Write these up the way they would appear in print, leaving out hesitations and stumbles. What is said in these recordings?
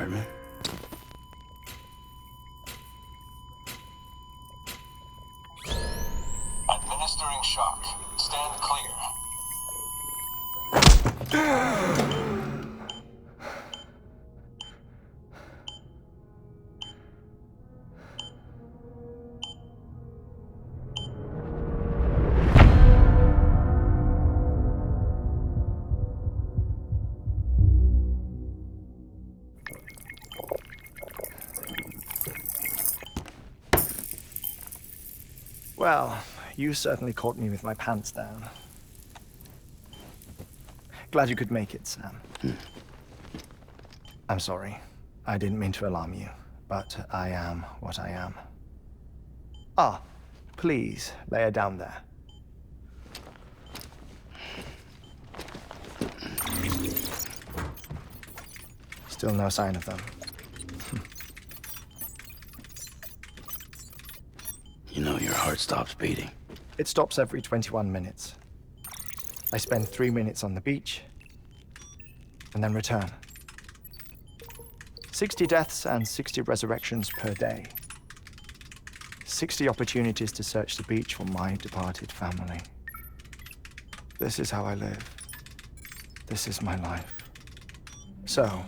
hardman. Administering shock. Stand clear. Well, you certainly caught me with my pants down. Glad you could make it, Sam. I'm sorry. I didn't mean to alarm you, but I am what I am. Ah, please, lay her down there. Still no sign of them. You know your heart stops beating. It stops every 21 minutes. I spend 3 minutes on the beach, and then return. 60 deaths and 60 resurrections per day. 60 opportunities to search the beach for my departed family. This is how I live. This is my life. So,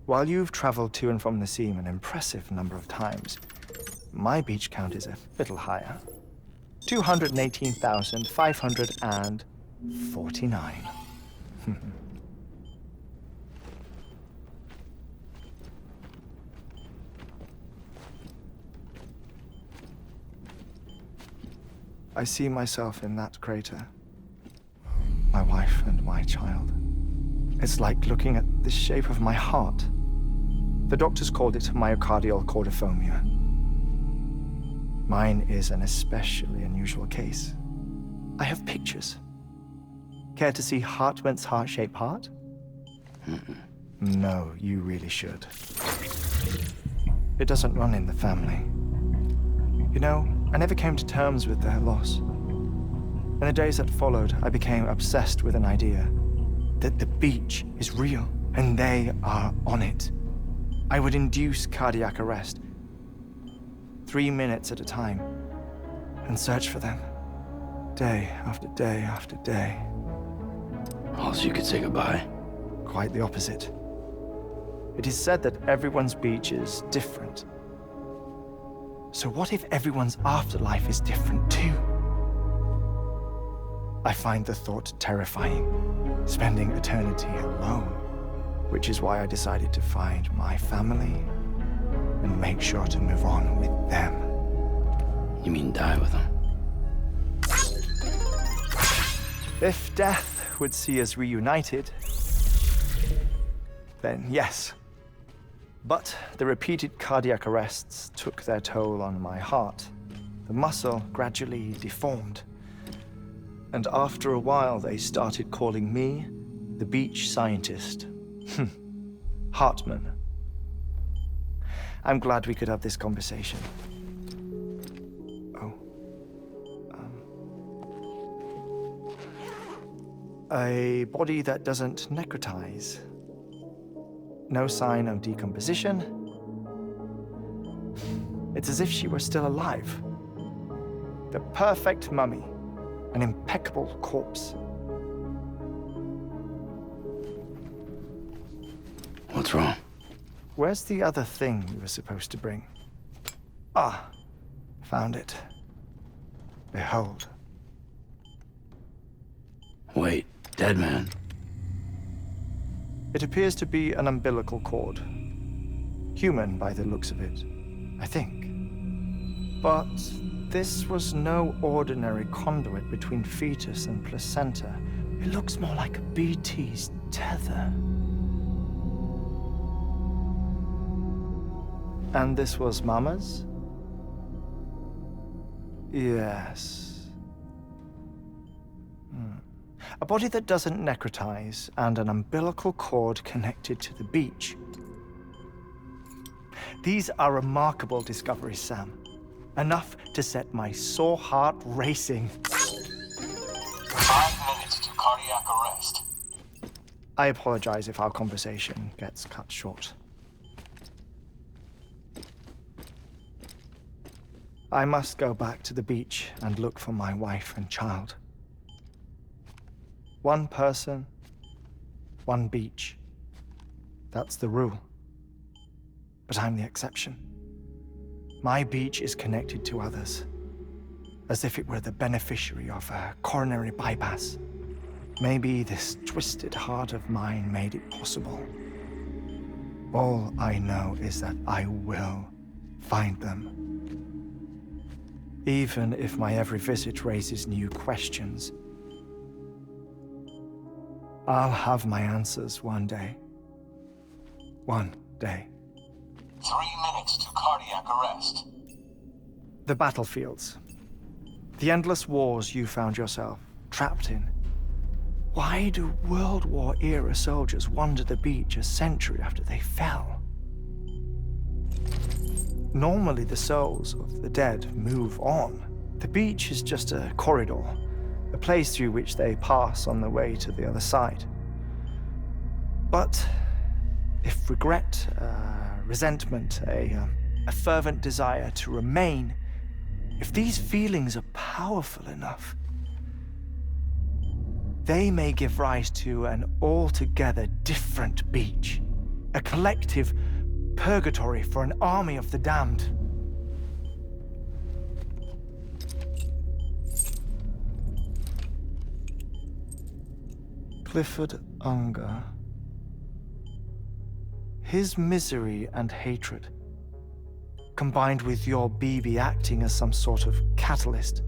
while you've traveled to and from the seam an impressive number of times, my beach count is a little higher. 218,549. I see myself in that crater. My wife and my child. It's like looking at the shape of my heart. The doctors called it myocardial chordophobia. Mine is an especially unusual case. I have pictures. Care to see Hartman's heart-shaped heart? No, you really should. It doesn't run in the family. You know, I never came to terms with their loss. In the days that followed, I became obsessed with an idea that the beach is real and they are on it. I would induce cardiac arrest, 3 minutes at a time, and search for them, day after day after day. Also, you could say goodbye. Quite the opposite. It is said that everyone's beach is different. So what if everyone's afterlife is different too? I find the thought terrifying, spending eternity alone, which is why I decided to find my family and make sure to move on with them. You mean die with them? If death would see us reunited, then yes. But the repeated cardiac arrests took their toll on my heart. The muscle gradually deformed. And after a while, they started calling me the beach scientist. Hardman. I'm glad we could have this conversation. Oh. A body that doesn't necrotize. No sign of decomposition. It's as if she were still alive. The perfect mummy. An impeccable corpse. What's wrong? Where's the other thing you were supposed to bring? Ah, found it. Behold. Wait, dead man. It appears to be an umbilical cord. Human by the looks of it, I think. But this was no ordinary conduit between fetus and placenta. It looks more like a BT's tether. And this was Mama's? Yes. A body that doesn't necrotize and an umbilical cord connected to the beach. These are remarkable discoveries, Sam. Enough to set my sore heart racing. 5 minutes to cardiac arrest. I apologize if our conversation gets cut short. I must go back to the beach and look for my wife and child. One person, one beach. That's the rule. But I'm the exception. My beach is connected to others, as if it were the beneficiary of a coronary bypass. Maybe this twisted heart of mine made it possible. All I know is that I will find them. Even if my every visit raises new questions, I'll have my answers one day. One day. 3 minutes to cardiac arrest. The battlefields. The endless wars you found yourself trapped in. Why do World War-era soldiers wander the beach a century after they fell? Normally, the souls of the dead move on. The beach is just a corridor, a place through which they pass on the way to the other side. But if regret, resentment, a fervent desire to remain, if these feelings are powerful enough, they may give rise to an altogether different beach, a collective purgatory for an army of the damned. Clifford Unger. His misery and hatred, combined with your BB acting as some sort of catalyst,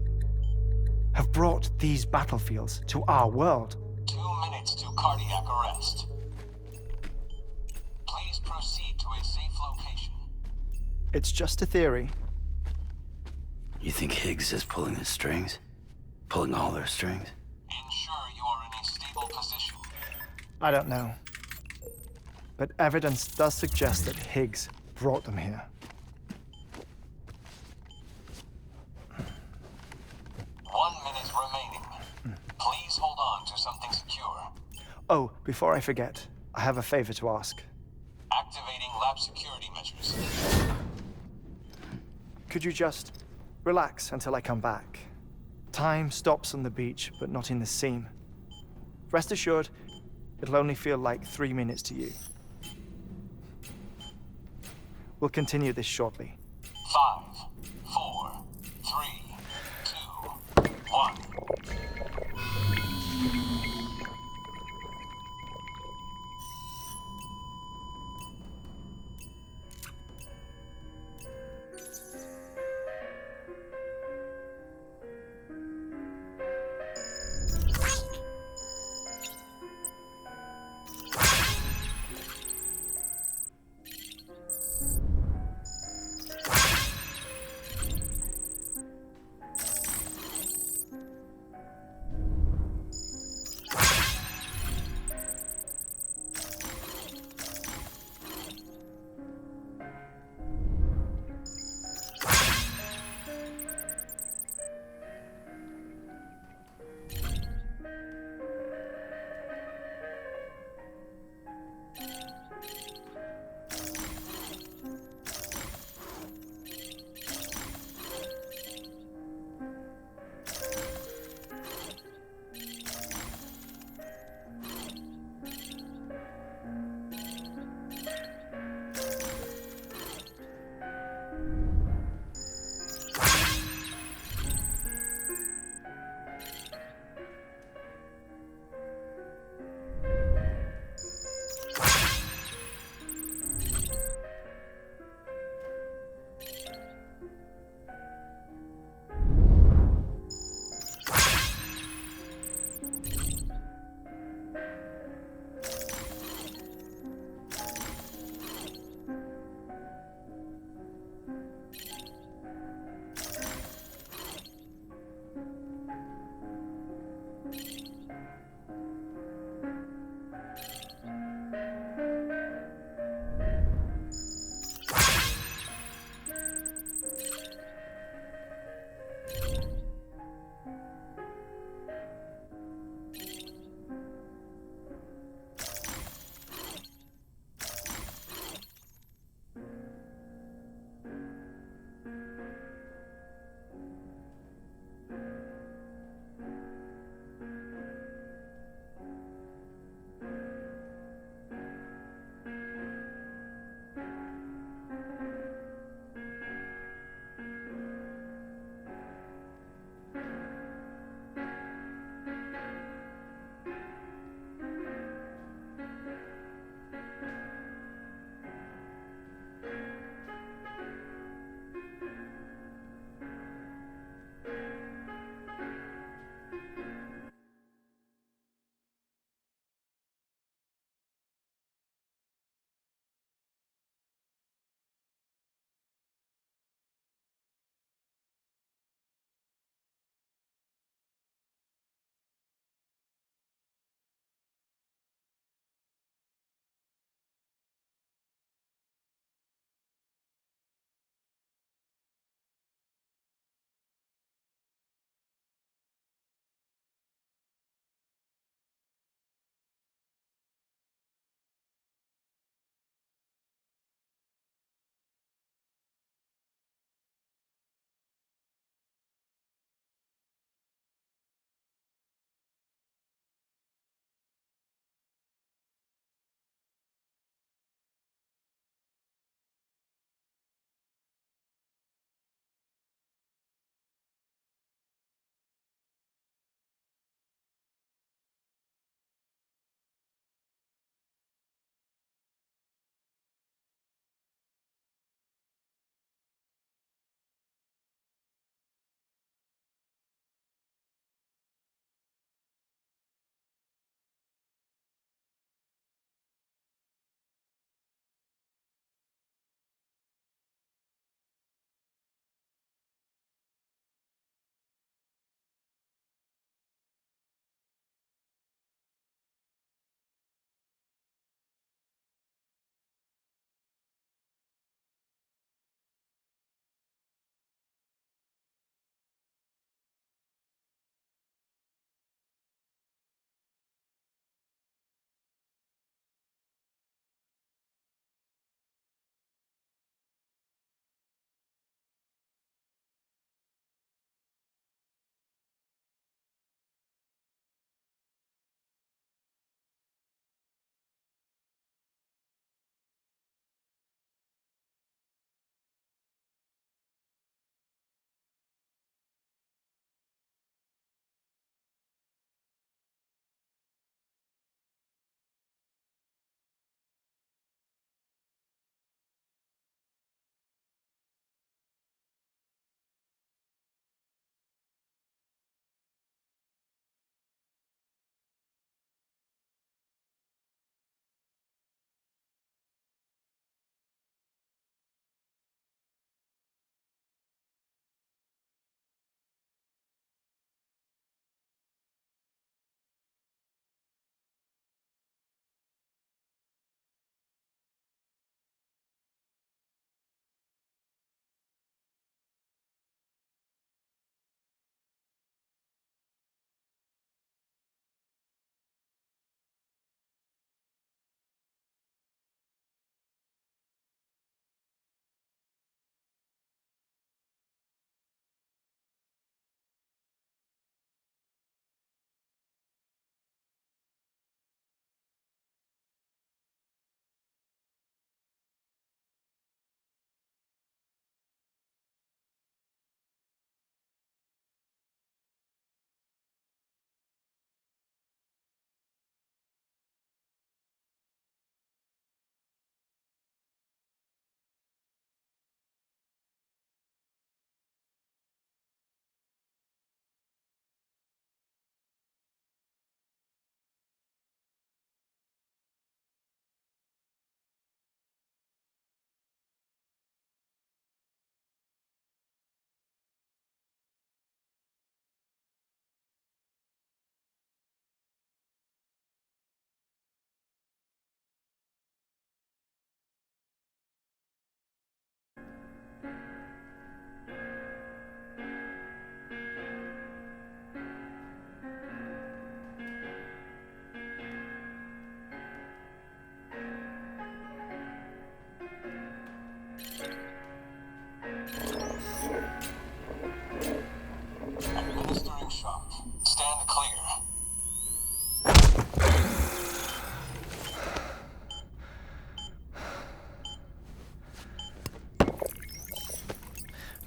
have brought these battlefields to our world. 2 minutes to cardiac arrest. Please proceed to a safe location. It's just a theory. You think Higgs is pulling the strings? Pulling all their strings? Ensure you are in a stable position. I don't know. But evidence does suggest that Higgs brought them here. 1 minute remaining. Please hold on to something secure. Oh, before I forget, I have a favor to ask. Activating lab security measures. Could you just relax until I come back? Time stops on the beach, but not in the scene. Rest assured, it'll only feel like 3 minutes to you. We'll continue this shortly. 5, 4, 3, 2, 1.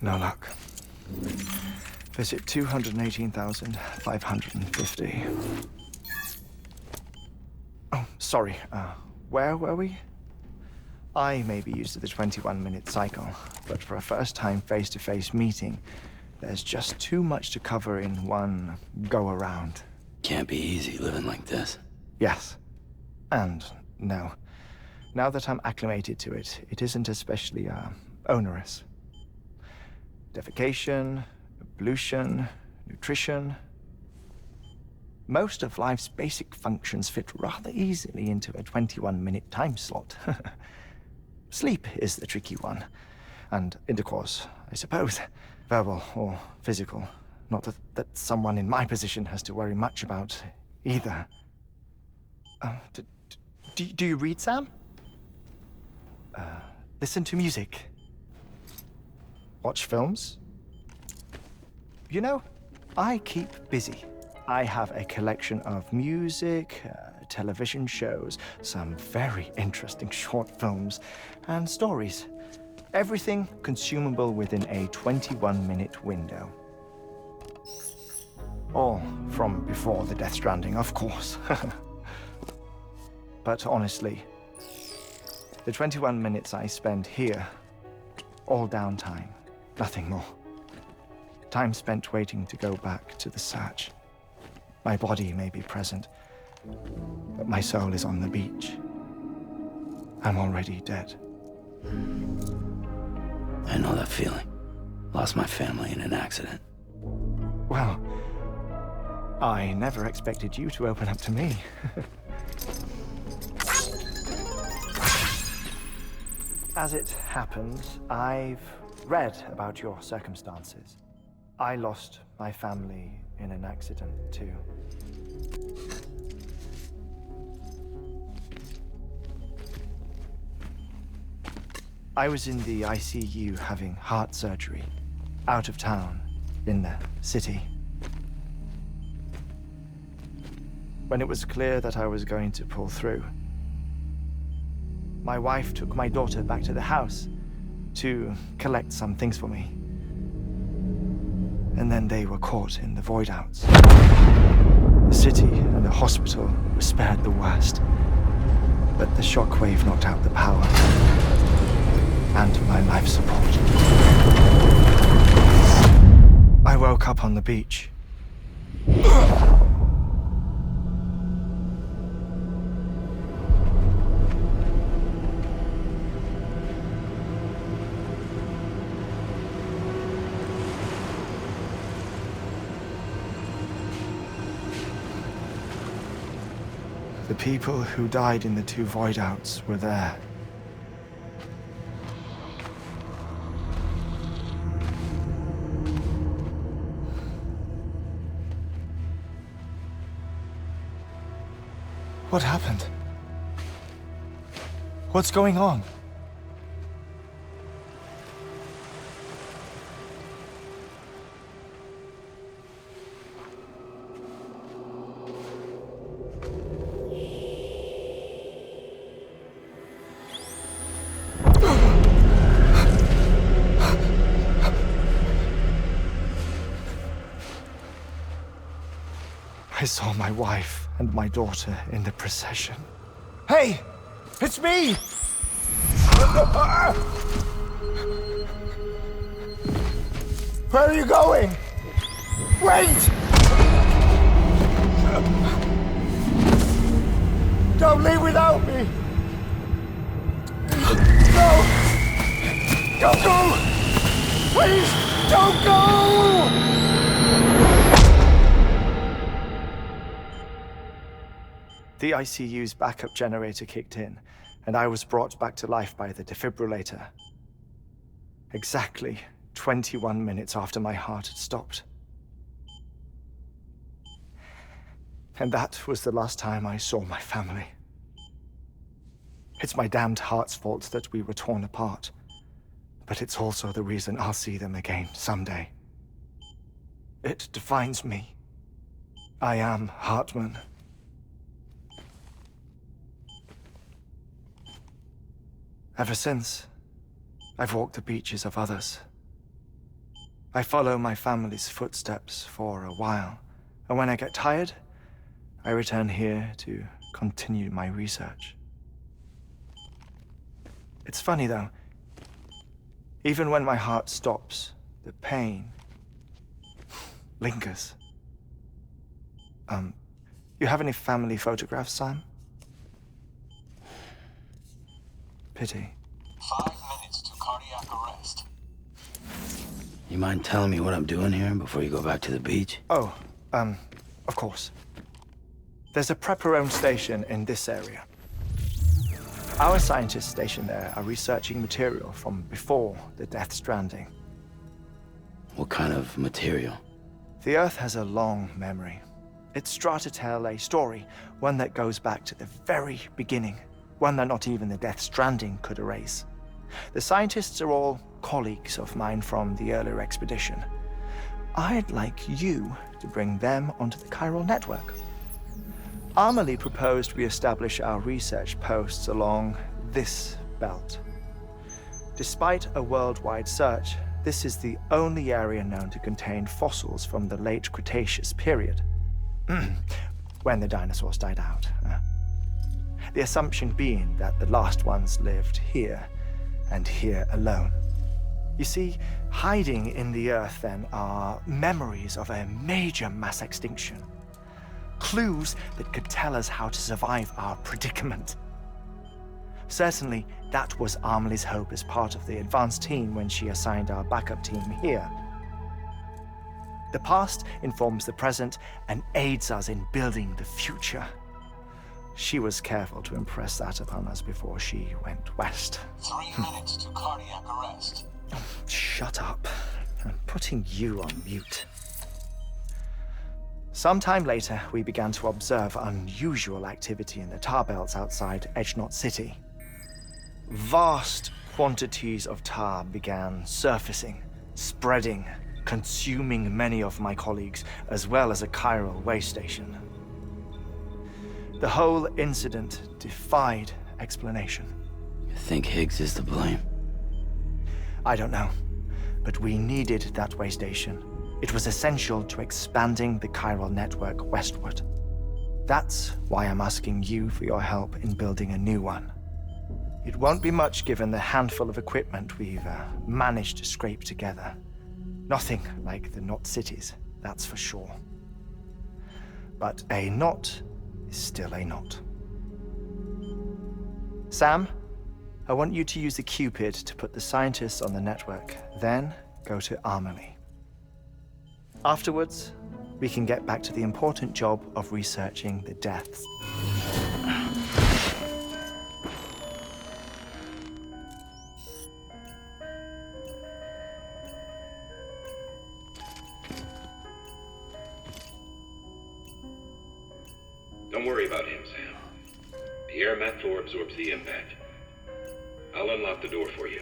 No luck. Visit 218,550. Oh, sorry. Where were we? I may be used to the 21-minute cycle, but for a first-time face-to-face meeting, there's just too much to cover in one go-around. Can't be easy living like this. Yes. And no. Now that I'm acclimated to it, it isn't especially, onerous. Defecation, pollution, nutrition. Most of life's basic functions fit rather easily into a 21-minute time slot. Sleep is the tricky one. And intercourse, I suppose. Verbal or physical. Not that someone in my position has to worry much about either. Do you read, Sam? Listen to music. Watch films. You know, I keep busy. I have a collection of music, television shows, some very interesting short films, and stories. Everything consumable within a 21-minute window. All from before the Death Stranding, of course. But honestly, the 21 minutes I spend here, all downtime, nothing more. Time spent waiting to go back to the search. My body may be present, but my soul is on the beach. I'm already dead. I know that feeling. Lost my family in an accident. Well, I never expected you to open up to me. As it happens, I've read about your circumstances. I lost my family in an accident, too. I was in the ICU having heart surgery, out of town, in the city. When it was clear that I was going to pull through, my wife took my daughter back to the house to collect some things for me. And then they were caught in the void-outs. The city and the hospital were spared the worst, but the shockwave knocked out the power and my life support. I woke up on the beach. The people who died in the two void-outs were there. What happened? What's going on? I saw my wife and my daughter in the procession. Hey! It's me! Where are you going? Wait! Don't leave without me! No! Don't go! Please, don't go! The ICU's backup generator kicked in, and I was brought back to life by the defibrillator. Exactly 21 minutes after my heart had stopped. And that was the last time I saw my family. It's my damned heart's fault that we were torn apart, but it's also the reason I'll see them again someday. It defines me. I am Hartman. Ever since, I've walked the beaches of others, I follow my family's footsteps for a while, and when I get tired, I return here to continue my research. It's funny though, even when my heart stops, the pain lingers. You have any family photographs, Sam? Pity. 5 minutes to cardiac arrest. You mind telling me what I'm doing here before you go back to the beach? Oh, of course. There's a Prepperone station in this area. Our scientists stationed there are researching material from before the Death Stranding. What kind of material? The Earth has a long memory. It's trying to tell a story, one that goes back to the very beginning, one that not even the Death Stranding could erase. The scientists are all colleagues of mine from the earlier expedition. I'd like you to bring them onto the chiral network. Amelie proposed we establish our research posts along this belt. Despite a worldwide search, this is the only area known to contain fossils from the late Cretaceous period, when the dinosaurs died out. The assumption being that the last ones lived here, and here alone. You see, hiding in the Earth then are memories of a major mass extinction. Clues that could tell us how to survive our predicament. Certainly, that was Amelie's hope as part of the advanced team when she assigned our backup team here. The past informs the present and aids us in building the future. She was careful to impress that upon us before she went west. 3 minutes to cardiac arrest. Shut up. I'm putting you on mute. Sometime later, we began to observe unusual activity in the tar belts outside Edgenot City. Vast quantities of tar began surfacing, spreading, consuming many of my colleagues, as well as a chiral way station. The whole incident defied explanation. You think Higgs is to blame? I don't know, but we needed that way station. It was essential to expanding the chiral network westward. That's why I'm asking you for your help in building a new one. It won't be much given the handful of equipment we've managed to scrape together. Nothing like the knot cities, that's for sure. But a knot is still a knot. Sam, I want you to use the Cupid to put the scientists on the network, then go to Amelie. Afterwards, we can get back to the important job of researching the deaths. Don't worry about him, Sam. The air mat floor absorbs the impact. I'll unlock the door for you.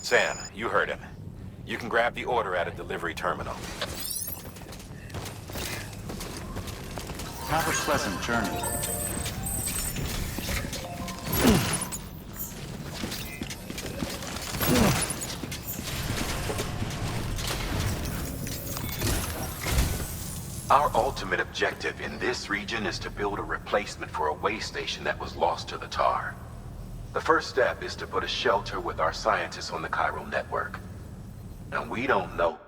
Sam, you heard him. You can grab the order at a delivery terminal. Have a pleasant journey. Our ultimate objective in this region is to build a replacement for a way station that was lost to the tar. The first step is to put a shelter with our scientists on the chiral network. Now, we don't know